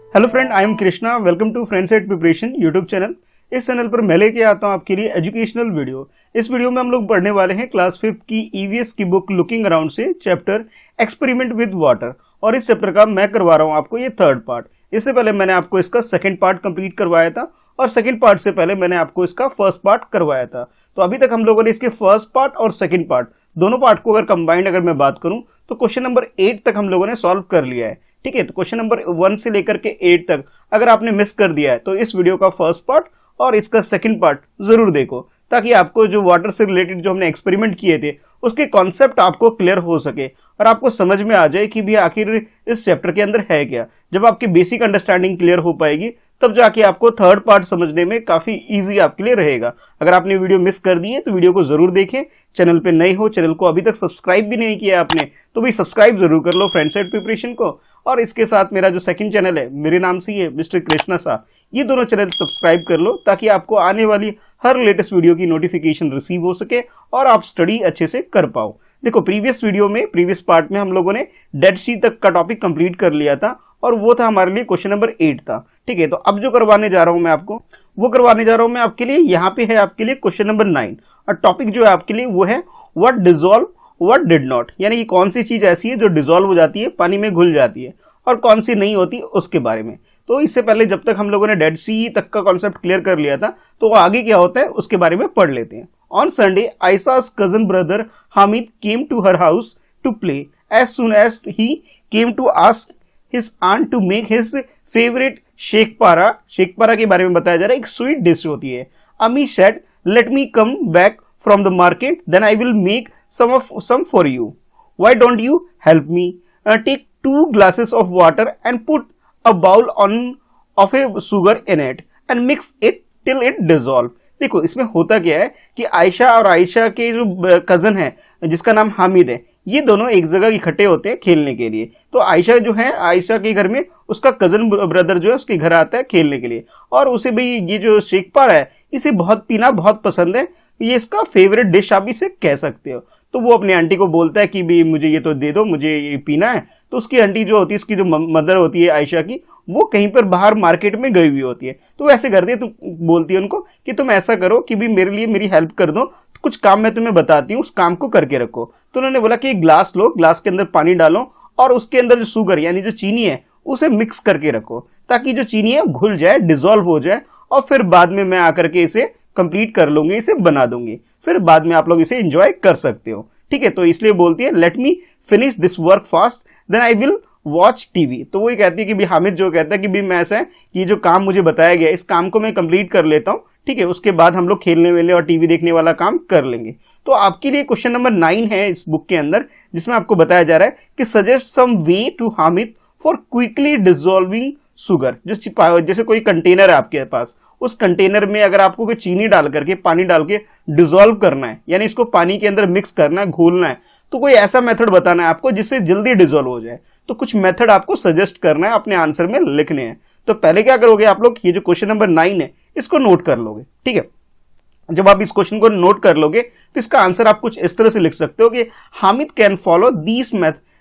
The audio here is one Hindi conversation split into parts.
Hello friend, I am Krishna. Welcome to friends at preparation YouTube channel. इस चैनल पर मैं लेके आता हूँ आपके लिए एजुकेशनल वीडियो। इस वीडियो में हम लोग पढ़ने वाले हैं क्लास 5 की ईवीएस की बुक लुकिंग अराउंड से चैप्टर एक्सपेरिमेंट विद वाटर। और इस चैप्टर का मैं करवा रहा हूँ आपको ये थर्ड पार्ट। इससे पहले मैंने आपको इसका सेकंड पार्ट कंप्लीट करवाया था और सेकंड पार्ट से पहले मैंने आपको इसका फर्स्ट पार्ट करवाया था। तो अभी तक हम लोगों ने इसके फर्स्ट पार्ट और सेकंड पार्ट दोनों पार्ट को अगर कंबाइंड अगर मैं बात करूं तो क्वेश्चन नंबर 8 तक हम लोगों ने सॉल्व कर लिया है। ठीक है, तो क्वेश्चन नंबर 1 से लेकर के 8 तक अगर आपने मिस कर दिया है तो इस वीडियो का फर्स्ट पार्ट और इसका सेकंड पार्ट जरूर देखो, ताकि आपको जो वाटर से रिलेटेड जो हमने एक्सपेरिमेंट किए थे उसके कॉन्सेप्ट आपको क्लियर हो सके और आपको समझ में आ जाए कि भी आखिर इस चैप्टर के अंदर है क्या। जब आपकी बेसिक अंडरस्टैंडिंग क्लियर हो पाएगी तब जाके आपको थर्ड पार्ट समझने में काफी इजी आपके लिए रहेगा। अगर आपने वीडियो मिस कर दी है तो वीडियो को जरूर देखें। चैनल पे नए हो, चैनल को अभी तक सब्सक्राइब भी नहीं किया आपने तो भी सब्सक्राइब जरूर कर लो फ्रेंड्स एट प्रिपरेशन को। और इसके साथ मेरा जो सेकंड चैनल है मेरे नाम से ही है मिस्टर कृष्णा सा, ये दोनों चैनल सब्सक्राइब कर लो ताकि आपको आने वाली हर लेटेस्ट वीडियो की नोटिफिकेशन रिसीव हो सके और आप स्टडी अच्छे से कर पाओ। देखो, प्रीवियस पार्ट में हम लोगों ने डेड सी तक का टॉपिक कंप्लीट कर लिया था और वो था हमारे लिए क्वेश्चन नंबर 8 था। ठीक है, तो अब जो करवाने जा रहा हूं मैं आपको वो करवाने जा रहा हूं मैं आपके लिए। यहाँ पे है आपके लिए क्वेश्चन नंबर 9 और टॉपिक जो है आपके लिए वो है what dissolve what did not, यानी कि कौन सी चीज ऐसी है जो डिजॉल्व हो जाती है, पानी में घुल जाती है, और कौन सी नहीं होती उसके बारे में। तो इससे पहले जब तक हम लोगों ने डेड सी तक का कॉन्सेप्ट क्लियर कर लिया था तो आगे क्या होता है उसके बारे में पढ़ लेते हैं। On Sunday Ayesha's cousin brother Hamid came to her house to play. As soon as he came to ask his aunt to make his favorite शेकपारा के बारे में बताया जा रहा है, एक स्वीट डिश होती है। अमी said, let me come back from the market, then I will make some for you. Why don't you help me? Take 2 glasses of water and put a bowl of a sugar in it and mix it till it dissolve. देखो, इसमें होता क्या है कि आयशा और आयशा के जो कजन है जिसका नाम हामिद है, ये दोनों एक जगह इकट्ठे होते हैं खेलने के लिए। तो आयशा जो है, आयशा के घर में उसका कजन ब्रदर जो है उसके घर आता है खेलने के लिए और उसे भी ये जो शेकपारा है इसे बहुत पीना बहुत पसंद है, ये इसका फेवरेट डिश आप इसे कह सकते हो। तो वो अपनी आंटी को बोलता है कि भी मुझे ये तो दे दो, मुझे ये पीना है। तो उसकी आंटी जो होती है, उसकी जो मदर होती है आयशा की, वो कहीं पर बाहर मार्केट में गई हुई होती है। तो वो ऐसे करती है, तो बोलती है उनको कि तुम ऐसा करो कि भी मेरे लिए मेरी हेल्प कर दो, कुछ काम मैं तुम्हें बताती हूँ, उस काम को करके रखो। तो उन्होंने बोला कि एक ग्लास लो, ग्लास के अंदर पानी डालो और उसके अंदर जो शुगर यानी जो चीनी है उसे मिक्स करके रखो ताकि जो चीनी है घुल जाए, डिजोल्व हो जाए, और फिर बाद में मैं आकर के इसे कंप्लीट कर लूंगी, इसे बना दूंगी, फिर बाद में आप लोग इसे एंजॉय कर सकते हो। ठीक है, तो इसलिए बोलती है let me finish this work fast then I will watch TV. तो वही कहती है कि भी हामिद जो कहता है कि भी मैं ऐसा है कि जो काम मुझे बताया गया इस काम को मैं कंप्लीट कर लेता हूँ, ठीक है, उसके बाद हम लोग खेलने वेलने और टीवी देखने वाला काम कर लेंगे। तो आपके लिए क्वेश्चन नंबर 9 है इस बुक के अंदर, जिसमें आपको बताया जा रहा है कि suggest some way to Hamid for quickly dissolving sugar. जैसे कोई कंटेनर है आपके पास, उस कंटेनर में अगर आपको कोई चीनी डाल करके, पानी डाल के डिजोल्व करना है, यानी इसको पानी के अंदर मिक्स करना है, घोलना है, तो कोई ऐसा मेथड बताना है आपको जिससे जल्दी डिजोल्व हो जाए। तो कुछ मेथड आपको सजेस्ट करना है, अपने आंसर में लिखने हैं। तो पहले क्या करोगे आप लोग, ये जो क्वेश्चन नंबर 9 है इसको नोट कर लोगे। ठीक है, जब आप इस क्वेश्चन को नोट कर लोगे तो इसका आंसर आप कुछ इस तरह से लिख सकते हो कि Hamid can follow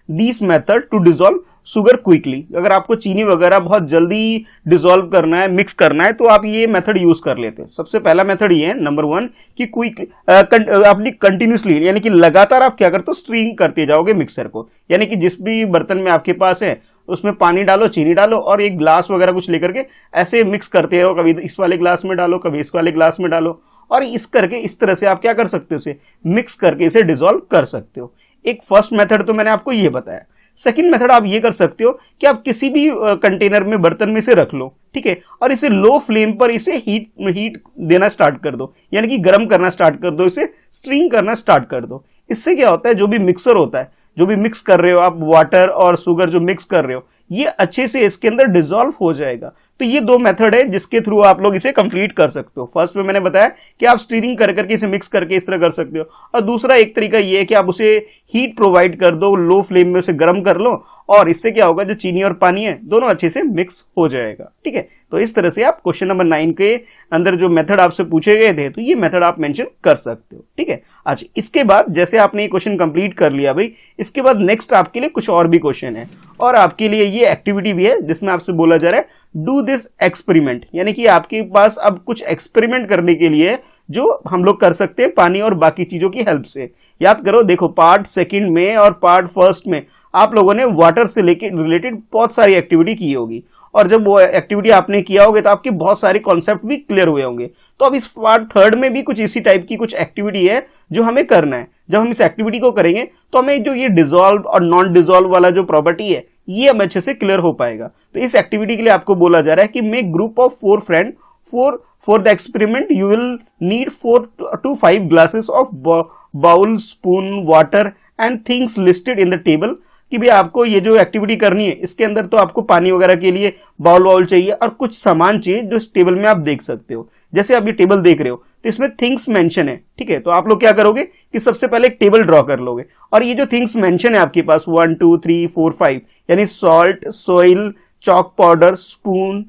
this method to dissolve sugar quickly. अगर आपको चीनी वगैरह बहुत जल्दी डिजोल्व करना है, मिक्स करना है, तो आप ये मेथड यूज कर लेते हैं। सबसे पहला मेथड ये है नंबर 1 कि क्विकली अपनी कंटिन्यूसली यानी कि लगातार आप क्या करते हो, स्ट्रीम करते जाओगे मिक्सर को, यानी कि जिस भी बर्तन में आपके पास है उसमें पानी डालो, चीनी डालो और एक ग्लास वगैरह कुछ लेकर के ऐसे मिक्स करते रहो। कभी इस वाले ग्लास में डालो, कभी इस वाले ग्लास में डालो, और इस करके इस तरह से आप क्या कर सकते हो, उसे मिक्स करके इसे डिजोल्व कर सकते हो। एक फर्स्ट मेथड तो मैंने आपको ये बताया। सेकंड मेथड आप ये कर सकते हो कि आप किसी भी कंटेनर में, बर्तन में इसे रख लो, ठीक है, और इसे लो फ्लेम पर इसे हीट देना स्टार्ट कर दो, यानी कि गर्म करना स्टार्ट कर दो, इसे स्ट्रीम करना स्टार्ट कर दो। इससे क्या होता है, जो भी मिक्सर होता है, जो भी मिक्स कर रहे हो आप, वाटर और शुगर जो मिक्स कर रहे हो, ये अच्छे से इसके अंदर डिजोल्व हो जाएगा। तो ये 2 मेथड है जिसके थ्रू आप लोग इसे कंप्लीट कर सकते हो। फर्स्ट में मैंने बताया कि आप स्टीरिंग कर करके इसे मिक्स करके इस तरह कर सकते हो, और दूसरा एक तरीका ये है कि आप उसे हीट प्रोवाइड कर दो, लो फ्लेम में उसे गर्म कर लो, और इससे क्या होगा, जो चीनी और पानी है दोनों अच्छे से मिक्स हो जाएगा। ठीक है, तो इस तरह से आप क्वेश्चन नंबर 9 के अंदर जो मेथड आपसे पूछे गए थे तो ये मेथड आप मेंशन कर सकते हो। ठीक है, अच्छा, इसके बाद जैसे आपने ये क्वेश्चन कंप्लीट कर लिया भाई, इसके बाद नेक्स्ट आपके लिए कुछ और भी क्वेश्चन है, और आपके लिए ये एक्टिविटी भी है जिसमें आपसे बोला जा रहा है डू दिस एक्सपेरिमेंट, यानी कि आपके पास अब कुछ एक्सपेरिमेंट करने के लिए जो हम लोग कर सकते हैं पानी और बाकी चीजों की हेल्प से। याद करो, देखो पार्ट सेकंड में और पार्ट फर्स्ट में आप लोगों ने वाटर से रिलेटेड बहुत सारी एक्टिविटी की होगी, और जब वो एक्टिविटी आपने किया होगा तो आपके बहुत सारे कॉन्सेप्ट भी क्लियर हुए होंगे। तो अब इस पार्ट थर्ड में भी कुछ इसी टाइप की कुछ एक्टिविटी है जो हमें करना है। जब हम इस एक्टिविटी को करेंगे तो हमें जो ये डिसॉल्व और नॉन डिसॉल्व वाला जो प्रॉपर्टी है ये हमें अच्छे से क्लियर हो पाएगा। तो इस एक्टिविटी के लिए आपको बोला जा रहा है कि make group of 4 friend for the experiment you will need 4 to 5 glasses of bowl, spoon, water and things listed in the table. कि भी आपको ये जो एक्टिविटी करनी है इसके अंदर तो आपको पानी वगैरह के लिए बाउल चाहिए और कुछ सामान चाहिए जो इस टेबल में आप देख सकते हो। जैसे आप ये टेबल देख रहे हो तो इसमें थिंग्स मेंशन है, ठीक है। तो आप लोग क्या करोगे कि सबसे पहले एक टेबल ड्रॉ कर लोगे, और ये जो थिंग्स मेंशन है आपके पास 1 2 3 4 5 यानी salt, soil, chalk powder, spoon,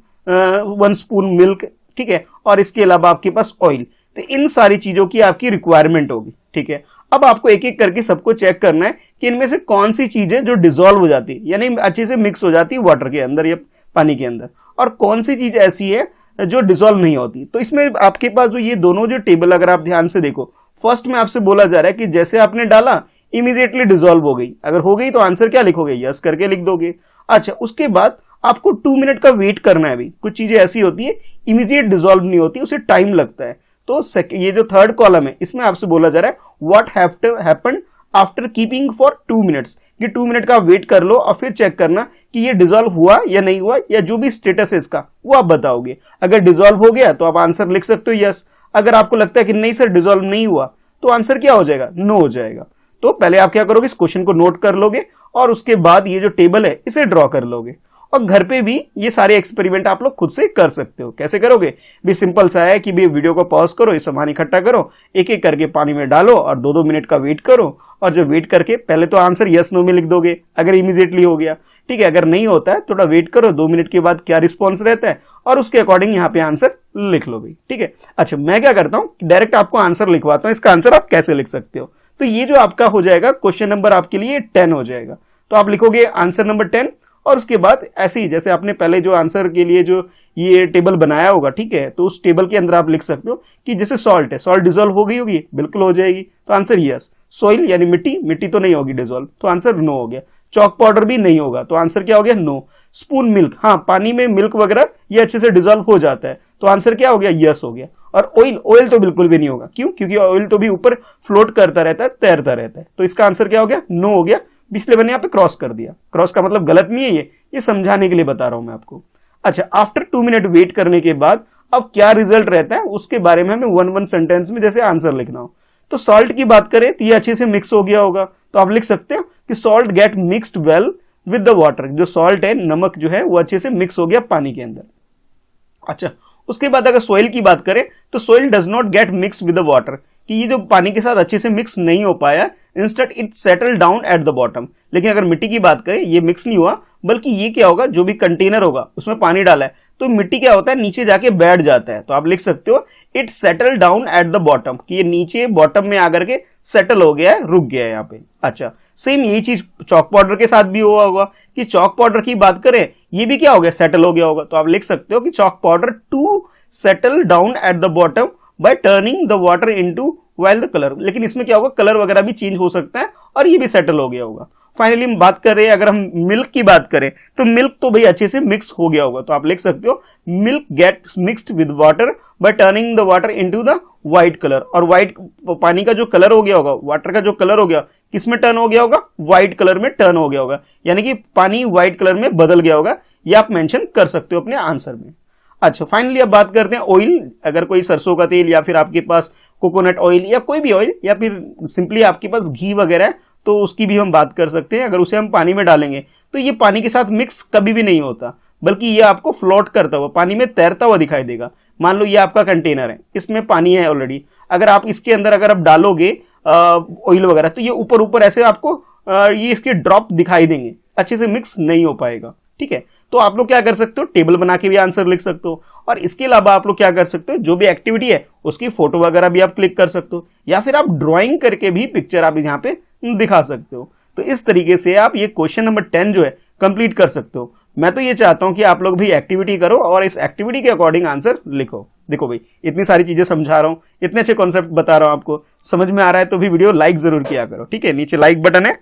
1 spoon milk, ठीक है, और इसके अलावा आपके पास ऑयल। तो इन सारी चीजों की आपकी रिक्वायरमेंट होगी, ठीक है। अब आपको एक एक करके सबको चेक करना है कि इनमें से कौन सी चीजें जो डिसॉल्व हो जाती है यानी अच्छे से मिक्स हो जाती है वाटर के अंदर या पानी के अंदर, और कौन सी चीज ऐसी है जो डिसॉल्व नहीं होती। तो इसमें आपके पास जो ये दोनों जो टेबल अगर आप ध्यान से देखो, फर्स्ट में आपसे बोला जा रहा है कि जैसे आपने डाला इमीडिएटली डिसॉल्व हो गई। अगर हो गई तो आंसर क्या लिखोगे, यस करके लिख दोगे। अच्छा, उसके बाद आपको 2 मिनट का वेट करना है। अभी कुछ चीजें ऐसी होती है इमीडिएट डिसॉल्व नहीं होती, उसे टाइम लगता है। तो ये जो थर्ड कॉलम है इसमें आपसे बोला जा रहा है what happened after keeping for 2 minutes. ये 2 मिनट का वेट कर लो और फिर चेक करना कि ये डिसॉल्व हुआ या नहीं हुआ, या जो भी स्टेटस है इसका वो आप बताओगे। अगर डिसॉल्व हो गया तो आप आंसर लिख सकते हो यस। अगर आपको लगता है कि नहीं सर डिसॉल्व नहीं हुआ तो आंसर क्या हो जाएगा, नो हो जाएगा। तो पहले आप क्या करोगे, इस क्वेश्चन को नोट कर लोगे और उसके बाद ये जो टेबल है इसे ड्रॉ कर लोगे। और घर पे भी ये सारे एक्सपेरिमेंट आप लोग खुद से कर सकते हो। कैसे करोगे भी, सिंपल सा है कि भी वीडियो को पॉज करो, ये सामान इकट्ठा करो, एक एक करके पानी में डालो और 2-2 मिनट का वेट करो। और जब वेट करके पहले तो आंसर यस नो में लिख दोगे अगर इमीडिएटली हो गया, ठीक है। अगर नहीं होता है थोड़ा वेट करो, 2 मिनट के बाद क्या रिस्पॉन्स रहता है और उसके अकॉर्डिंग यहाँ पे आंसर लिख लो भाई, ठीक है। अच्छा, मैं क्या करता हूँ डायरेक्ट आपको आंसर लिखवाता हूँ, इसका आंसर आप कैसे लिख सकते हो। तो ये जो आपका हो जाएगा क्वेश्चन नंबर आपके लिए 10 हो जाएगा। तो आप लिखोगे आंसर नंबर 10 और उसके बाद ऐसे ही जैसे आपने पहले जो आंसर के लिए जो ये टेबल बनाया होगा, ठीक है, तो उस टेबल के अंदर आप लिख सकते हो कि जैसे सॉल्ट है, सॉल्ट डिसॉल्व हो गई होगी, बिल्कुल हो जाएगी, तो आंसर यस। सॉइल यानी मिट्टी, मिट्टी तो नहीं होगी डिसॉल्व, तो आंसर नो हो गया। चॉक पाउडर भी नहीं होगा, तो आंसर क्या हो गया, नो। स्पून मिल्क, हाँ पानी में मिल्क वगैरह ये अच्छे से डिसॉल्व हो जाता है, तो आंसर क्या हो गया, यस हो गया। और ऑयल, ऑयल तो बिल्कुल भी नहीं होगा, क्यों, क्योंकि ऑयल तो भी ऊपर फ्लोट करता रहता है, तैरता रहता है, तो इसका आंसर क्या हो गया, नो हो गया। इसलिए मैंने यहाँ पे क्रॉस कर दिया। क्रॉस का मतलब गलत नहीं है, ये समझाने के लिए बता रहा हूं मैं आपको। अच्छा, आफ्टर 2 मिनट वेट करने के बाद अब क्या रिजल्ट रहता है उसके बारे में हमें 1 सेंटेंस में जैसे आंसर लिखना हो। तो सॉल्ट की बात करें तो ये अच्छे से मिक्स हो गया होगा, तो आप लिख सकते हो कि salt gate mixed well with the water. जो सॉल्ट है, नमक जो है वो अच्छे से मिक्स हो गया पानी के अंदर। अच्छा, उसके बाद अगर सोइल की बात करें तो soil does not gate mix with the water, कि ये जो पानी के साथ अच्छे से मिक्स नहीं हो पाया, instead it settle down at the bottom. लेकिन अगर मिट्टी की बात करें, ये मिक्स नहीं हुआ, बल्कि ये क्या होगा, जो भी कंटेनर होगा उसमें पानी डाला है तो मिट्टी क्या होता है, नीचे जाके बैठ जाता है। तो आप लिख सकते हो it settle down at the bottom, कि ये नीचे बॉटम में आकर के सेटल हो गया है, रुक गया है यहाँ पे। अच्छा, सेम यही चीज चॉक पाउडर के साथ भी हुआ होगा कि चॉक पाउडर की बात करें, ये भी क्या हो गया, सेटल हो गया होगा। तो आप लिख सकते हो कि chalk powder to settle down at the bottom by turning the water into while the colour. लेकिन इसमें क्या होगा, कलर वगैरह भी चेंज हो सकता है और ये भी सेटल हो गया होगा। फाइनली हम बात कर रहे हैं, अगर हम मिल्क की बात करें तो मिल्क तो भाई अच्छे से मिक्स हो गया होगा। तो आप लिख सकते हो milk gate mixed with water bye turning the water into the white colour. और व्हाइट पानी का जो कलर हो गया होगा, वाटर का जो कलर हो गया, किसमें टर्न हो गया होगा, व्हाइट कलर में टर्न हो गया होगा, यानी कि पानी व्हाइट कलर में बदल गया होगा। ये आप मेंशन कर सकते हो अपने आंसर में। अच्छा, फाइनली अब बात करते हैं ऑयल। अगर कोई सरसों का तेल या फिर आपके पास कोकोनट ऑयल या कोई भी ऑयल या फिर सिंपली आपके पास घी वगैरह है तो उसकी भी हम बात कर सकते हैं। अगर उसे हम पानी में डालेंगे तो ये पानी के साथ मिक्स कभी भी नहीं होता, बल्कि ये आपको फ्लोट करता हुआ, पानी में तैरता हुआ दिखाई देगा। मान लो ये आपका कंटेनर है, इसमें पानी है ऑलरेडी, अगर आप इसके अंदर अगर आप डालोगे ऑयल वगैरह तो ये ऊपर ऊपर ऐसे आपको ये इसके ड्रॉप दिखाई देंगे, अच्छे से मिक्स नहीं हो पाएगा, ठीक है। तो आप लोग क्या कर सकते हो, टेबल बना के भी आंसर लिख सकते हो, और इसके अलावा आप लोग क्या कर सकते हो, जो भी एक्टिविटी है उसकी फोटो वगैरह भी आप क्लिक कर सकते हो, या फिर आप ड्राइंग करके भी पिक्चर आप यहाँ पे दिखा सकते हो। तो इस तरीके से आप ये क्वेश्चन नंबर 10 जो है कंप्लीट कर सकते हो। मैं तो ये चाहता हूं कि आप लोग भी एक्टिविटी करो और इस एक्टिविटी के अकॉर्डिंग आंसर लिखो। देखो भाई, इतनी सारी चीजें समझा रहा हूं, इतने अच्छे कॉन्सेप्ट बता रहा हूं, आपको समझ में आ रहा है तो भी वीडियो लाइक जरूर किया करो, ठीक है। नीचे लाइक बटन है,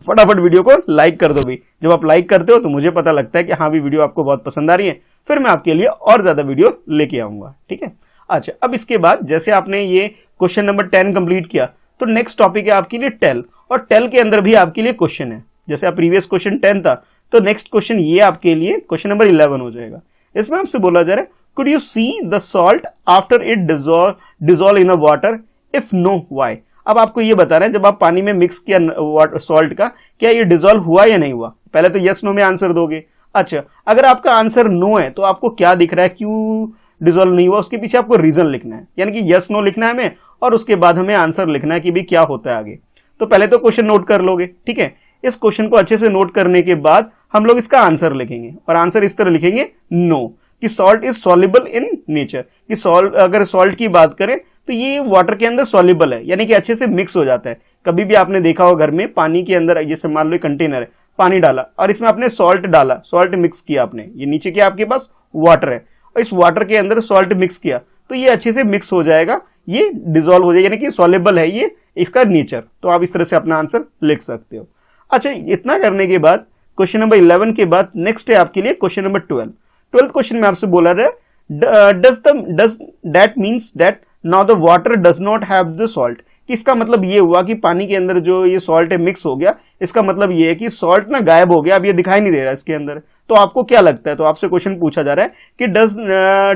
फटाफट वीडियो को लाइक कर दो भाई। जब आप लाइक करते हो तो मुझे पता लगता है कि हाँ भी वीडियो आपको बहुत पसंद आ रही है, फिर मैं आपके लिए और ज्यादा वीडियो लेके आऊंगा, ठीक है। अच्छा, अब इसके बाद जैसे आपने ये क्वेश्चन नंबर 10 कंप्लीट किया तो नेक्स्ट टॉपिक है आपके लिए टेल, और टेल के अंदर भी आपके लिए क्वेश्चन है। जैसे आप प्रीवियस क्वेश्चन 10 था तो नेक्स्ट क्वेश्चन ये आपके लिए क्वेश्चन नंबर 11 हो जाएगा। इसमें आपसे बोला जा रहा है, could you see the salt after it dissolve in a water, if know why. अब आपको ये बता रहे हैं जब आप पानी में मिक्स किया सॉल्ट का, क्या ये डिजोल्व हुआ या नहीं हुआ। पहले तो यस नो में आंसर दोगे। अच्छा, अगर आपका आंसर नो है तो आपको क्या दिख रहा है, क्यों डिजोल्व नहीं हुआ, उसके पीछे आपको रीजन लिखना है, यानी कि यस नो लिखना है हमें, और उसके बाद हमें आंसर लिखना है कि भी क्या होता है आगे। तो पहले तो क्वेश्चन नोट कर लोगे, ठीक है। इस क्वेश्चन को अच्छे से नोट करने के बाद हम लोग इसका आंसर लिखेंगे, और आंसर इस तरह लिखेंगे, नो, कि salt is soluble in nature, कि अगर सॉल्ट की बात करें तो ये वाटर के अंदर सॉल्युबल है, यानी कि अच्छे से मिक्स हो जाता है। कभी भी आपने देखा हो घर में पानी के अंदर, जैसे मान लो कंटेनर है, पानी डाला और इसमें आपने सॉल्ट डाला, सॉल्ट मिक्स किया आपने, ये नीचे क्या आपके पास वाटर है, और इस वाटर के अंदर सॉल्ट मिक्स किया तो ये अच्छे से मिक्स हो जाएगा, ये डिजोल्व हो जाएगा, यानी कि सॉल्युबल है ये, इसका नेचर। तो आप इस तरह से अपना आंसर लिख सकते हो। अच्छा, इतना करने के बाद क्वेश्चन नंबर 11 के बाद नेक्स्ट है आपके लिए क्वेश्चन नंबर 12। 12th क्वेश्चन में आपसे बोला रहा है, does that means that now the water does not have the salt, कि इसका मतलब ये हुआ कि पानी के अंदर जो ये सॉल्ट है मिक्स हो गया, इसका मतलब ये है कि सॉल्ट ना गायब हो गया, अब ये दिखाई नहीं दे रहा इसके अंदर। तो आपको क्या लगता है, तो आपसे क्वेश्चन पूछा जा रहा है कि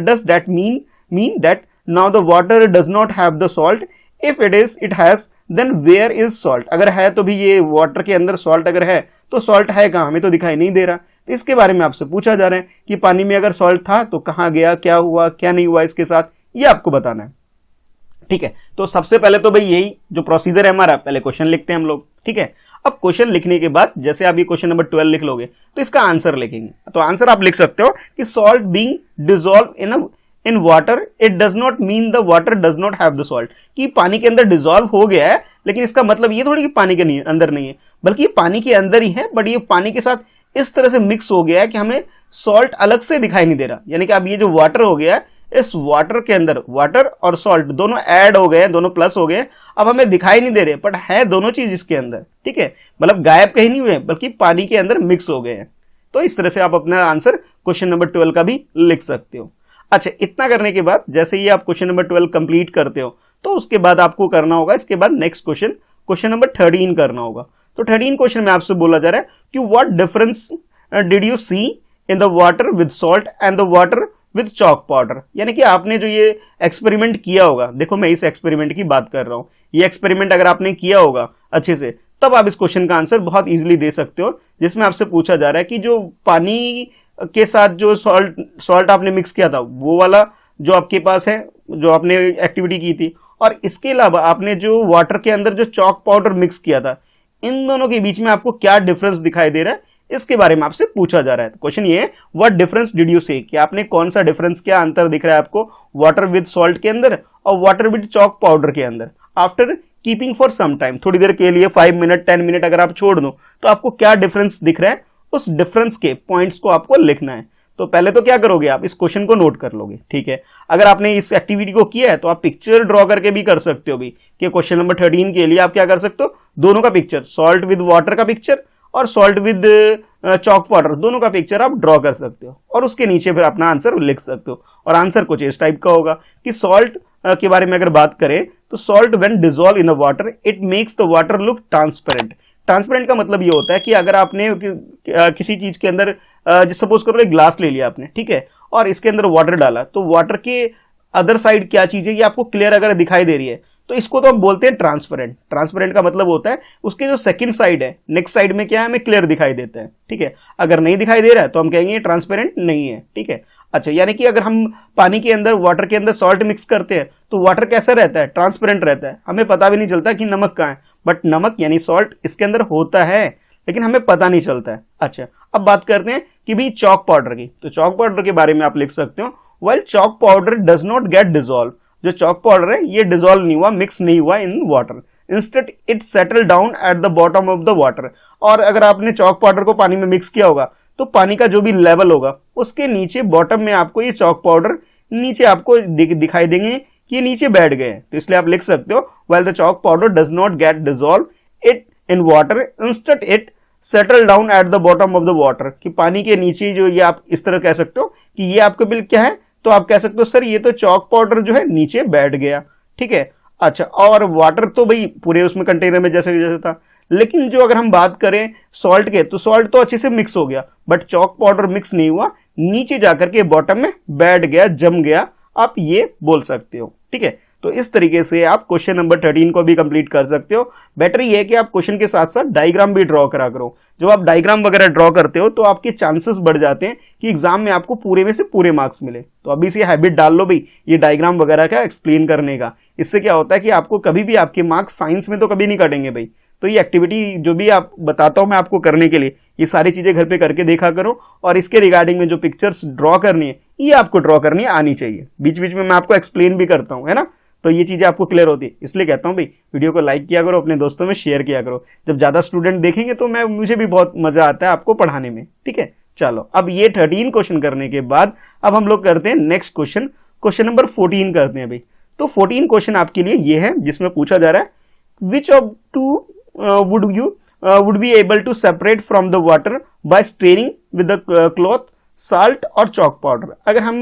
does that mean that now the water does not have the salt, if it has then where is salt. अगर है तो भी ये वाटर के अंदर सॉल्ट अगर है तो सॉल्ट है कहां, हमें तो दिखाई नहीं दे रहा। तो इसके बारे में आपसे पूछा जा रहा है कि पानी में अगर सॉल्ट था तो कहां गया, क्या हुआ, क्या नहीं हुआ इसके साथ, ये आपको बताना है, ठीक है। तो सबसे पहले तो भाई यही जो प्रोसीजर है हमारा, पहले क्वेश्चन लिखते हैं हम लोग, ठीक है। अब क्वेश्चन लिखने के बाद जैसे आप ये क्वेश्चन नंबर 12 लिख लोगे तो इसका आंसर लिखेंगे। तो आंसर आप लिख सकते हो कि salt being dissolve in water, it does not mean the water does not have the salt, कि पानी के अंदर डिसॉल्व हो गया है, लेकिन इसका मतलब ये थोड़ी कि पानी के अंदर नहीं है, बल्कि ये पानी के अंदर ही है, बट ये पानी के साथ इस तरह से मिक्स हो गया है कि हमें सॉल्ट अलग से दिखाई नहीं दे रहा। यानी कि अब ये जो वाटर हो गया है, इस वाटर के अंदर वाटर और सॉल्ट दोनों ऐड हो गए, दोनों प्लस हो गए, अब हमें दिखाई नहीं दे रहे, बट है दोनों चीज इसके अंदर, ठीक है। मतलब गायब कहीं नहीं हुए, बल्कि पानी के अंदर मिक्स हो गए हैं। तो इस तरह से आप अपना आंसर क्वेश्चन नंबर 12 का भी लिख सकते हो। अच्छा, इतना करने के बाद जैसे ही आप क्वेश्चन नंबर 12 कंप्लीट करते हो तो उसके बाद आपको करना होगा, इसके बाद नेक्स्ट क्वेश्चन नंबर 13 करना होगा। तो 13 क्वेश्चन में आपसे बोला जा रहा है कि what difference did you see in the water with salt and the water with chalk powder. यानी कि आपने जो ये एक्सपेरिमेंट किया होगा, देखो मैं इस एक्सपेरिमेंट की बात कर रहा हूं, ये एक्सपेरिमेंट अगर आपने किया होगा अच्छे से, तब आप इस क्वेश्चन का आंसर बहुत इजीली दे सकते हो। जिसमें आपसे पूछा जा रहा है कि जो पानी के साथ जो सॉल्ट आपने मिक्स किया था, वो वाला जो आपके पास है, जो आपने एक्टिविटी की थी, और इसके अलावा आपने जो वाटर के अंदर जो चॉक पाउडर मिक्स किया था, इन दोनों के बीच में आपको क्या डिफरेंस दिखाई दे रहा है, इसके बारे में आपसे पूछा जा रहा है। क्वेश्चन ये है, व्हाट डिफरेंस डिड यू सी, कि आपने कौन सा डिफरेंस, क्या अंतर दिख रहा है आपको वाटर विद सॉल्ट के अंदर और वाटर विद चॉक पाउडर के अंदर, after keeping for some time, थोड़ी देर के लिए 5 मिनट 10 मिनट अगर आप छोड़ दो तो आपको क्या डिफरेंस दिख रहा है, उस डिफरेंस के पॉइंट्स को आपको लिखना है। तो पहले तो क्या करोगे, आप इस क्वेश्चन को नोट कर लोगे, ठीक है। अगर आपने इस एक्टिविटी को किया है तो आप पिक्चर ड्रॉ करके भी कर सकते हो भी, कि क्वेश्चन नंबर 13 के लिए आप क्या कर सकते हो, दोनों का पिक्चर, सॉल्ट विद वाटर का पिक्चर और सॉल्ट विद चॉक पाउडर, दोनों का पिक्चर आप ड्रॉ कर सकते हो, और उसके नीचे फिर अपना आंसर लिख सकते हो। और आंसर कुछ इस टाइप का होगा कि सॉल्ट के बारे में अगर बात करें तो salt when dissolve in a water it makes the water look transparent. Transparent का मतलब ये होता है कि अगर आपने किसी चीज के अंदर, सपोज करो एक ग्लास ले लिया आपने, ठीक है, और इसके अंदर वाटर डाला, तो वाटर के अदर साइड क्या चीज है ये आपको क्लियर अगर दिखाई दे रही है, तो इसको तो हम बोलते हैं ट्रांसपेरेंट। ट्रांसपेरेंट का मतलब होता है उसके जो सेकंड साइड है, नेक्स्ट साइड में क्या है, हमें क्लियर दिखाई देता है, ठीक है। अगर नहीं दिखाई दे रहा है तो हम कहेंगे ट्रांसपेरेंट नहीं है, ठीक है। अच्छा, यानी कि अगर हम पानी के अंदर, वाटर के अंदर सॉल्ट मिक्स करते हैं तो वाटर कैसा रहता है, ट्रांसपेरेंट रहता है, हमें पता भी नहीं चलता कि नमक कहाँ है, बट नमक यानी सॉल्ट इसके अंदर होता है, लेकिन हमें पता नहीं चलता है। अच्छा, अब बात करते हैं कि भी चॉक पाउडर की। तो चॉक पाउडर के बारे में आप लिख सकते हो, while chalk powder does not get dissolve, जो चॉक पाउडर है ये डिसॉल्व नहीं हुआ, मिक्स नहीं हुआ in water. Instead it settle down at the bottom of the water. और अगर आपने चॉक पाउडर को पानी में मिक्स किया होगा तो पानी का जो भी लेवल होगा उसके नीचे बॉटम में आपको ये चॉक पाउडर नीचे आपको दिखाई देंगे कि ये नीचे बैठ गए हैं। तो इसलिए आप लिख सकते हो while the chalk powder does not get dissolve it in water instead it settle down at the bottom of the water, कि पानी के नीचे जो ये आप इस तरह कह सकते हो कि ये आपका बिल क्या है, तो आप कह सकते हो सर ये तो चॉक पाउडर जो है नीचे बैठ गया। ठीक है, अच्छा, और वाटर तो भाई पूरे उसमें कंटेनर में जैसे जैसे था, लेकिन जो अगर हम बात करें सॉल्ट के तो सॉल्ट तो अच्छे से मिक्स हो गया बट चॉक पाउडर मिक्स नहीं हुआ, नीचे जाकर के बॉटम में बैठ गया, जम गया, आप ये बोल सकते हो। ठीक है, तो इस तरीके से आप क्वेश्चन नंबर 13 को भी कंप्लीट कर सकते हो। बेटर ये है कि आप क्वेश्चन के साथ साथ डायग्राम भी ड्रॉ करा करो। जब आप डायग्राम वगैरह ड्रॉ करते हो तो आपके चांसेस बढ़ जाते हैं कि एग्जाम में आपको पूरे में से पूरे मार्क्स मिले। तो अभी से हैबिट डाल लो भाई ये डायग्राम वगैरह का एक्सप्लेन करने का। इससे क्या होता है कि आपको कभी भी आपके मार्क्स साइंस में तो कभी नहीं कटेंगे भाई। तो ये एक्टिविटी जो भी आप बताता हूं मैं आपको करने के लिए, ये सारी चीजें घर पे करके देखा करो और इसके रिगार्डिंग में जो पिक्चर्स ड्रॉ करनी है ये आपको ड्रॉ करनी आनी चाहिए। बीच बीच में मैं आपको एक्सप्लेन भी करता हूं, है ना, तो ये चीजें आपको क्लियर होती है। इसलिए कहता हूं भाई वीडियो को लाइक किया करो, अपने दोस्तों में शेयर किया करो। जब ज्यादा स्टूडेंट देखेंगे तो मुझे भी बहुत मजा आता है आपको पढ़ाने में। ठीक है, चलो अब ये 13 क्वेश्चन करने के बाद अब हम लोग करते हैं नेक्स्ट क्वेश्चन, क्वेश्चन नंबर 14 करते हैं भाई। तो 14 क्वेश्चन आपके लिए ये है जिसमें पूछा जा रहा है which of two would be able to separate from the water by stirring with the cloth, salt और chalk powder। अगर हम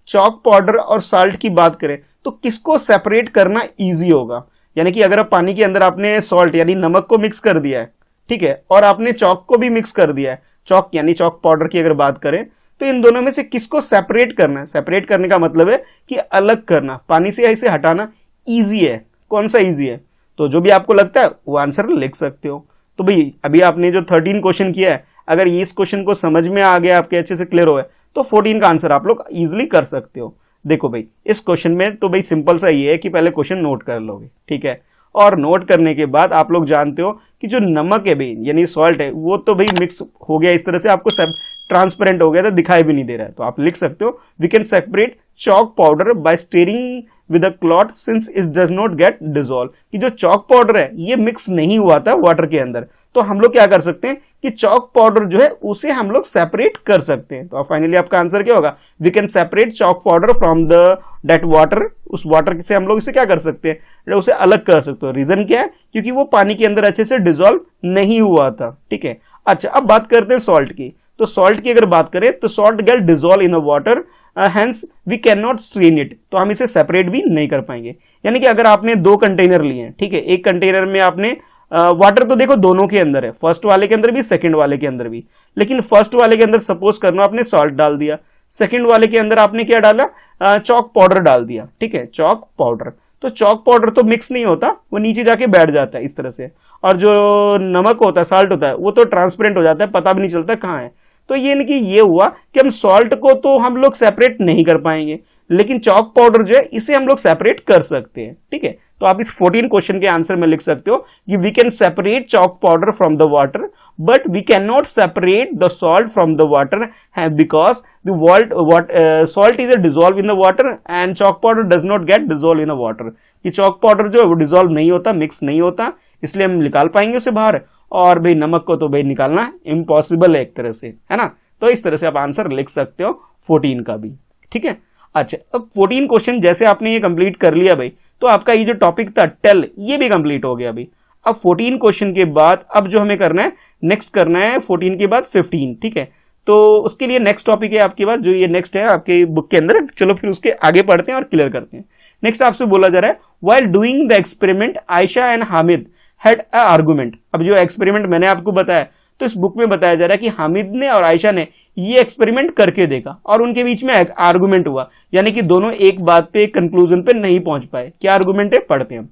चॉक पाउडर और साल्ट की बात करें तो किसको सेपरेट करना इजी होगा, यानी कि अगर आप पानी के अंदर आपने सॉल्ट यानी नमक को मिक्स कर दिया है, ठीक है, और आपने चॉक को भी मिक्स कर दिया है, चॉक यानी चॉक पाउडर की अगर बात करें तो इन दोनों में से किसको सेपरेट करना है। सेपरेट करने का मतलब है कि अलग करना, पानी से ऐसे हटाना इजी है। कौन सा इजी है, तो जो भी आपको लगता है वो आंसर लिख सकते हो। तो भाई अभी आपने जो 13 क्वेश्चन किया है, अगर ये इस क्वेश्चन को समझ में आ गया, आपके अच्छे से क्लियर हो है, तो 14 का आंसर आप लोग इजीली कर सकते हो। देखो भाई इस क्वेश्चन में तो भाई सिंपल सा ये है कि पहले क्वेश्चन नोट कर लोगे, ठीक है, और नोट करने के बाद आप लोग जानते हो कि जो नमक है भाई यानी सॉल्ट है वो तो भाई मिक्स हो गया इस तरह से, आपको सब ट्रांसपेरेंट हो गया था, दिखाई भी नहीं दे रहा है। तो आप लिख सकते हो we can separate chalk powder by stirring with a cloth since it does not get dissolve, कि जो चॉक पाउडर है ये मिक्स नहीं हुआ था वाटर के अंदर, तो हम लोग क्या कर सकते हैं कि चॉक पाउडर जो है उसे हम लोग सेपरेट कर सकते हैं। तो फाइनली आपका आंसर क्या होगा, we can separate chalk powder from the that water, उस वाटर से हम लोग इसे क्या कर सकते हैं, उसे अलग कर सकते हो। रीजन क्या है, क्योंकि वो पानी के अंदर अच्छे से डिसॉल्व नहीं हुआ था। ठीक है, अच्छा अब बात करते हैं सॉल्ट की। तो सॉल्ट की अगर बात करें तो salt get dissolve in a water hence we can not strain it, तो हम इसे सेपरेट भी नहीं कर पाएंगे। यानी कि अगर आपने दो कंटेनर लिए हैं, ठीक है, एक कंटेनर में आपने वाटर तो देखो दोनों के अंदर है, फर्स्ट वाले के अंदर भी सेकंड वाले के अंदर भी, लेकिन फर्स्ट वाले के अंदर सपोज करना आपने सॉल्ट डाल दिया, सेकंड वाले के अंदर आपने क्या डाला, चॉक पाउडर डाल दिया। ठीक है, चॉक पाउडर, तो चॉक पाउडर तो मिक्स नहीं होता, वो नीचे जाके बैठ जाता है इस तरह से, और जो नमक होता है साल्ट होता है वो तो ट्रांसपेरेंट हो जाता है, पता भी नहीं चलता कहाँ है। तो ये नहीं कि ये हुआ कि हम सॉल्ट को तो हम लोग सेपरेट नहीं कर पाएंगे, लेकिन चॉक पाउडर जो है इसे हम लोग सेपरेट कर सकते हैं। ठीक है, तो आप इस 14 क्वेश्चन के आंसर में लिख सकते हो कि we can separate chalk powder from the water but we can not separate the salt from the water because the salt is dissolve in the water and chalk powder does not get dissolve in a water. कि चॉक पाउडर जो है वो डिसॉल्व नहीं होता, मिक्स नहीं होता, इसलिए हम निकाल पाएंगे उसे बाहर, और भाई नमक को तो भाई निकालना इम्पॉसिबल है एक तरह से, है ना। तो इस तरह से आप आंसर लिख सकते हो 14 का भी। ठीक है, अच्छा अब 14 क्वेश्चन जैसे आपने ये कंप्लीट कर लिया भाई, तो आपका ये जो टॉपिक था टेल ये भी कंप्लीट हो गया भाई। अब 14 क्वेश्चन के बाद अब जो हमें करना है नेक्स्ट करना है 14 के बाद 15। ठीक है, तो उसके लिए नेक्स्ट टॉपिक है आपके पास, जो ये नेक्स्ट है आपके बुक के अंदर। चलो फिर उसके आगे पढ़ते हैं और क्लियर करते हैं। नेक्स्ट आपसे बोला जा रहा है while doing the experiment Ayesha and Hamid had a argument. अब जो एक्सपेरिमेंट मैंने आपको बताया तो इस बुक में बताया जा रहा है कि हामिद ने और आयशा ने ये एक्सपेरिमेंट करके देखा और उनके बीच में आर्गुमेंट हुआ, यानी कि दोनों एक बात पे एक कंक्लूजन पे नहीं पहुंच पाए। क्या आर्गुमेंट है, पढ़ते हैं।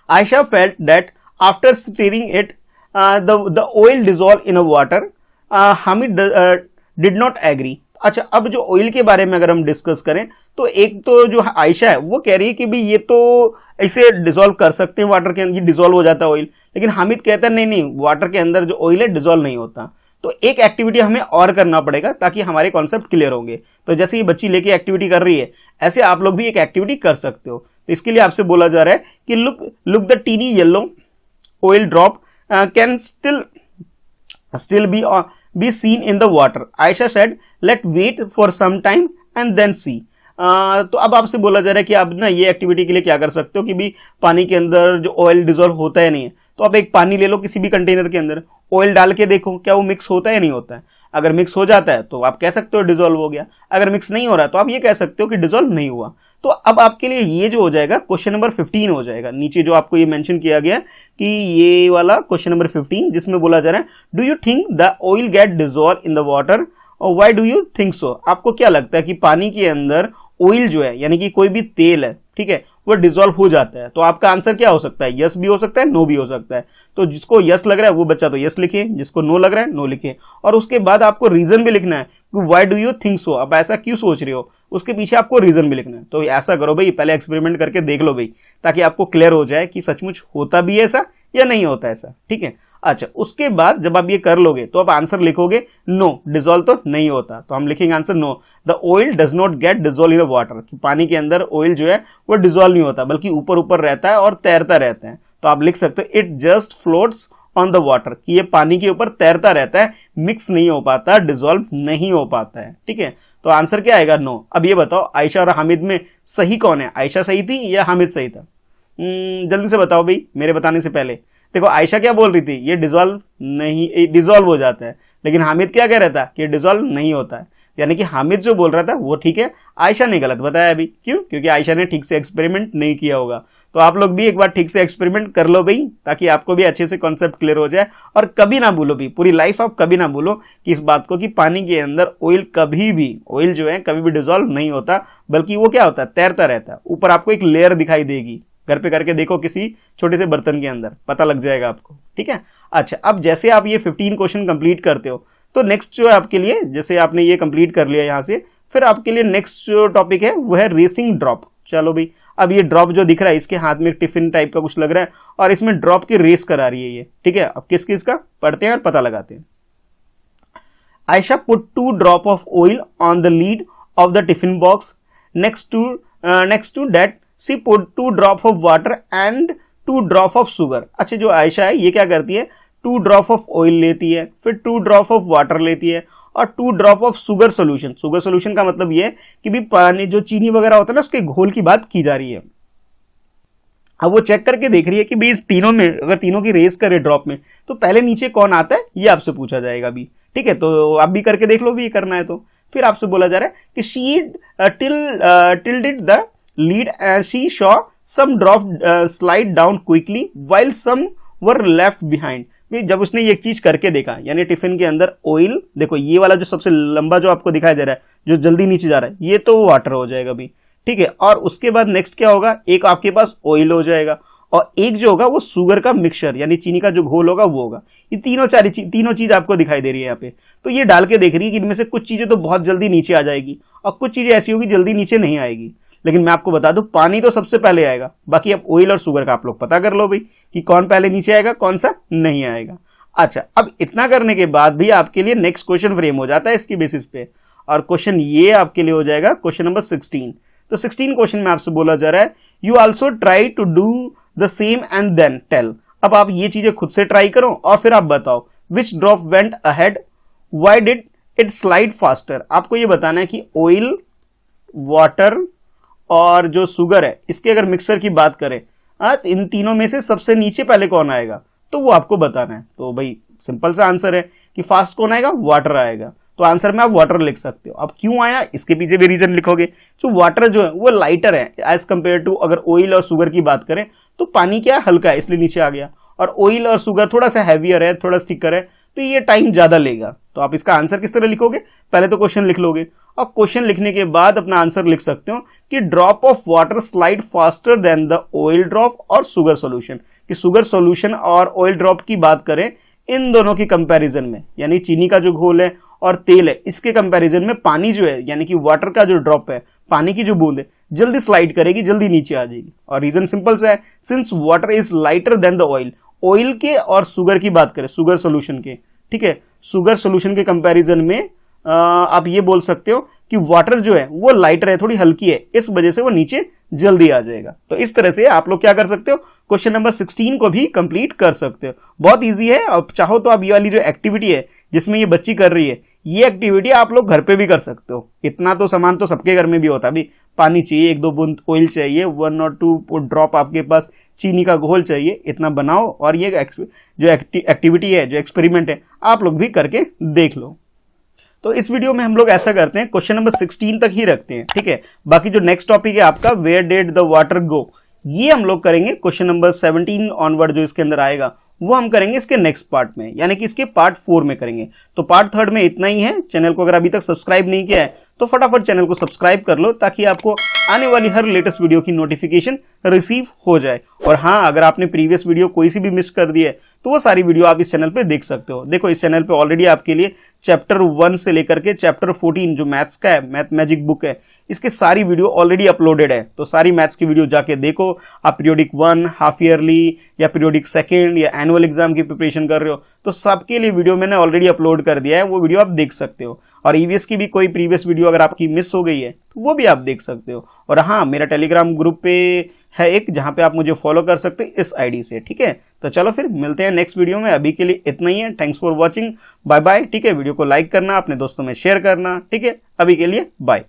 Ayesha felt that after stirring it the oil dissolve in a water, Hamid did not agree. अच्छा अब जो ऑयल के बारे में अगर हम डिस्कस करें तो एक तो जो आयशा है वो कह रही है कि भाई ये तो ऐसे डिसॉल्व कर सकते हैं वाटर के अंदर, डिसॉल्व हो जाता है ऑयल, लेकिन हामिद कहता है नहीं नहीं वाटर के अंदर जो ऑयल है डिसॉल्व नहीं होता। तो एक एक्टिविटी हमें और करना पड़ेगा ताकि हमारे कॉन्सेप्ट क्लियर होंगे। तो जैसे ये बच्ची लेके एक्टिविटी कर रही है, ऐसे आप लोग भी एक एक्टिविटी कर सकते हो। तो इसके लिए आपसे बोला जा रहा है कि look the tiny yellow oil drop can still be seen in the water. Ayesha said let wait for some time and then see. तो अब आपसे बोला जा रहा है कि आप ना ये एक्टिविटी के लिए क्या कर सकते हो कि भी पानी के अंदर जो ऑयल डिजोल्व होता है नहीं है, तो आप एक पानी ले लो किसी भी कंटेनर के अंदर, ऑयल डाल के देखो क्या वो मिक्स होता है नहीं होता है। अगर मिक्स हो जाता है तो आप कह सकते हो डिजोल्व हो गया, अगर मिक्स नहीं हो रहा है तो आप ये कह सकते हो कि डिजोल्व नहीं हुआ। तो अब आपके लिए ये जो हो जाएगा क्वेश्चन नंबर 15 हो जाएगा। नीचे जो आपको ये मेंशन किया गया कि ये वाला क्वेश्चन नंबर 15 जिसमें बोला जा रहा है do you think the oil get dissolve in the water और why do you think so. आपको क्या लगता है कि पानी के अंदर ऑयल जो है यानी कि कोई भी तेल है, ठीक है, वो डिजोल्व हो जाता है। तो आपका आंसर क्या हो सकता है, यस भी हो सकता है, नो भी हो सकता है। तो जिसको यस लग रहा है वो बच्चा तो यस लिखे, जिसको नो लग रहा है नो लिखे। और उसके बाद आपको रीजन भी लिखना है कि व्हाई डू यू थिंक सो, आप ऐसा क्यों सोच रहे हो, उसके पीछे आपको रीजन भी लिखना है। तो ऐसा करो भाई, पहले एक्सपेरिमेंट करके देख लो भाई, ताकि आपको क्लियर हो जाए कि सचमुच होता भी है ऐसा या नहीं होता ऐसा, ठीक है। अच्छा, उसके बाद जब आप ये कर लोगे तो आप आंसर लिखोगे नो, डिजोल्व तो नहीं होता। तो हम लिखेंगे answer no, the oil does not get dissolve in water. पानी के अंदर ऑयल जो है वो डिजोल्व नहीं होता, बल्कि ऊपर ऊपर रहता है और तैरता रहता है। तो आप लिख सकते हो it just floats on the water, कि ये पानी के ऊपर तैरता रहता है, मिक्स नहीं हो पाता, डिजोल्व नहीं हो पाता है, ठीक है। तो आंसर क्या आएगा, नो। अब ये बताओ आयशा और हामिद में सही कौन है, आयशा सही थी या हामिद सही था? जल्दी से बताओ भाई, मेरे बताने से पहले। देखो आयशा क्या बोल रही थी, ये डिजोल्व नहीं, डिजोल्व हो जाता है, लेकिन हामिद क्या कह रहा था कि डिजोल्व नहीं होता है। यानी कि हामिद जो बोल रहा था वो ठीक है, आयशा ने गलत बताया अभी। क्यों? क्योंकि आयशा ने ठीक से एक्सपेरिमेंट नहीं किया होगा। तो आप लोग भी एक बार ठीक से एक्सपेरिमेंट कर लो भाई, ताकि आपको भी अच्छे से कॉन्सेप्ट क्लियर हो जाए। और कभी ना भूलो भी, पूरी लाइफ आप कभी ना भूलो कि इस बात को कि पानी के अंदर ऑयल कभी भी, ऑयल जो है कभी भी डिजोल्व नहीं होता, बल्कि वो क्या होता है, तैरता रहता है। ऊपर आपको एक लेयर दिखाई देगी, घर पे करके देखो किसी छोटे से बर्तन के अंदर, पता लग जाएगा आपको, ठीक है। अच्छा, अब जैसे आप ये 15 क्वेश्चन कंप्लीट करते हो तो नेक्स्ट जो है आपके लिए, जैसे आपने ये कंप्लीट कर लिया यहाँ से, फिर आपके लिए नेक्स्ट जो टॉपिक है वो है रेसिंग ड्रॉप। चलो भाई, अब ये ड्रॉप जो दिख रहा है, इसके हाथ में टिफिन टाइप का कुछ लग रहा है और इसमें ड्रॉप की रेस करा रही है ये, ठीक है। अब किस किस का पढ़ते हैं और पता लगाते हैं। Ayesha put 2 drop of oil on the lid of the tiffin box, next to that she put 2 drop of water and 2 drop of sugar. अच्छा, जो आयशा है ये क्या करती है, 2 ड्रॉप ऑफ ऑयल लेती है, फिर 2 ड्रॉप ऑफ वाटर लेती है और 2 drop of sugar solution. Sugar solution का मतलब ये है कि भी पानी जो चीनी वगैरह होता है ना, उसके घोल की बात की जा रही है। अब वो चेक करके देख रही है कि भाई इस तीनों में, अगर तीनों की रेस करे ड्रॉप में, तो पहले नीचे कौन आता है ये आपसे पूछा जाएगा भी, ठीक है। तो आप भी करके देख लो भी, ये करना है तो। फिर आपसे बोला जा रहा है कि she tilted the lead as she saw some drop slide down quickly while some were left behind। जब उसने ये चीज करके देखा, यानी टिफिन के अंदर ऑयल, देखो ये वाला जो सबसे लंबा जो आपको दिखाई दे रहा है, जो जल्दी नीचे जा रहा है, ये तो वाटर हो जाएगा भी, ठीक है। और उसके बाद नेक्स्ट क्या होगा, एक आपके पास ऑयल हो जाएगा और एक जो होगा वो शुगर का मिक्सचर यानी चीनी का जो घोल होगा वो होगा। ये तीनों चीज आपको दिखाई दे रही है यहाँ पे। तो ये डाल के देख रही है कि इनमें से कुछ चीजें तो बहुत जल्दी नीचे आ जाएगी और कुछ चीजें ऐसी होगी जल्दी नीचे नहीं आएगी। लेकिन मैं आपको बता दूं, पानी तो सबसे पहले आएगा, बाकी अब ऑयल और शुगर का आप लोग पता कर लो भाई कि कौन पहले नीचे आएगा कौन सा नहीं आएगा। अच्छा, अब इतना करने के बाद भी आपके लिए नेक्स्ट क्वेश्चन फ्रेम हो जाता है इसकी बेसिस पे, और क्वेश्चन ये आपके लिए हो जाएगा क्वेश्चन नंबर 16। तो 16 क्वेश्चन में आपसे बोला जा रहा है you also try to do the same and then tell. अब आप ये चीजें खुद से ट्राई करो और फिर आप बताओ which drop went ahead, why did it slide faster. आपको ये बताना है कि ऑयल, वाटर और जो शुगर है, इसके अगर मिक्सर की बात करें, इन तीनों में से सबसे नीचे पहले कौन आएगा तो वो आपको बताना है। तो भाई सिंपल सा आंसर है कि फास्ट कौन आएगा, वाटर आएगा। तो आंसर में आप वाटर लिख सकते हो। अब क्यों आया इसके पीछे भी रीजन लिखोगे। तो वाटर जो है वो लाइटर है एज कंपेयर टू, अगर ऑयल और शुगर की बात करें तो पानी क्या है, हल्का है, इसलिए नीचे आ गया। और ऑयल और शुगर थोड़ा सा हैवियर है, थोड़ा स्टिकर है, तो ये टाइम ज्यादा लेगा। तो आप इसका आंसर किस तरह लिखोगे, पहले तो क्वेश्चन लिख लोगे और क्वेश्चन लिखने के बाद अपना आंसर लिख सकते हो कि drop of water slide faster than the oil drop और शुगर सॉल्यूशन। कि शुगर सॉल्यूशन और ऑयल ड्रॉप की बात करें, इन दोनों की कंपैरिजन में, यानी चीनी का जो घोल है और तेल है, इसके कंपैरिजन में पानी जो है, यानी कि वाटर का जो ड्रॉप है, पानी की जो बूंद है, जल्दी स्लाइड करेगी, जल्दी नीचे आ जाएगी। और रीजन सिंपल सा है, since water is lighter than the oil. Oil के और शुगर की बात करें, शुगर सोल्यूशन के, ठीक है, शुगर सोल्यूशन के कंपैरिजन में आप ये बोल सकते हो कि वाटर जो है वो लाइटर है, थोड़ी हल्की है, इस वजह से वो नीचे जल्दी आ जाएगा। तो इस तरह से आप लोग क्या कर सकते हो, क्वेश्चन नंबर 16 को भी कंप्लीट कर सकते हो। बहुत इजी है। अब चाहो तो आप ये वाली जो एक्टिविटी है जिसमें ये बच्ची कर रही है, ये एक्टिविटी आप लोग घर पे भी कर सकते हो। इतना तो सामान तो सबके घर में भी होता है। अभी पानी चाहिए, 1-2 बूंद ऑयल चाहिए, 1 और 2 ड्रॉप आपके पास चीनी का घोल चाहिए, इतना बनाओ और ये जो एक्टिविटी है, जो एक्सपेरिमेंट है, आप लोग भी करके देख लो। तो इस वीडियो में हम लोग ऐसा करते हैं, क्वेश्चन नंबर 16 तक ही रखते हैं, ठीक है। बाकी जो नेक्स्ट टॉपिक है आपका, where did the water go, ये हम लोग करेंगे क्वेश्चन नंबर 17 ऑनवर्ड जो इसके अंदर आएगा, वो हम करेंगे इसके नेक्स्ट पार्ट में, यानी कि इसके पार्ट 4 में करेंगे। तो पार्ट 3 में इतना ही है। चैनल को अगर अभी तक सब्सक्राइब नहीं किया है तो फटाफट चैनल को सब्सक्राइब कर लो, ताकि आपको आने वाली हर लेटेस्ट वीडियो की नोटिफिकेशन रिसीव हो जाए। और हाँ, अगर आपने प्रीवियस वीडियो कोई सी भी मिस कर दी है तो वो सारी वीडियो आप इस चैनल पे देख सकते हो। देखो, इस चैनल पे ऑलरेडी आपके लिए चैप्टर 1 से लेकर के चैप्टर 14 जो मैथ्स का है, मैथ मैजिक बुक है, इसके सारी वीडियो ऑलरेडी अपलोडेड है। तो सारी मैथ्स की वीडियो जाके देखो। आप पीरियोडिक 1, हाफ ईयरली या पीरियोडिक 2 या एनुअल एग्जाम की प्रिपरेशन कर रहे हो तो सबके लिए वीडियो मैंने ऑलरेडी अपलोड कर दिया है, वो वीडियो आप देख सकते हो। और ईवीएस की भी कोई प्रीवियस वीडियो अगर आपकी मिस हो गई है तो वो भी आप देख सकते हो। और हाँ, मेरा टेलीग्राम ग्रुप पे है एक, जहां पे आप मुझे फॉलो कर सकते हो इस आईडी से, ठीक है। तो चलो फिर मिलते हैं नेक्स्ट वीडियो में। अभी के लिए इतना ही है। Thanks for watching, bye bye, ठीक है। वीडियो को लाइक करना, अपने दोस्तों में शेयर करना, ठीक है। अभी के लिए बाय।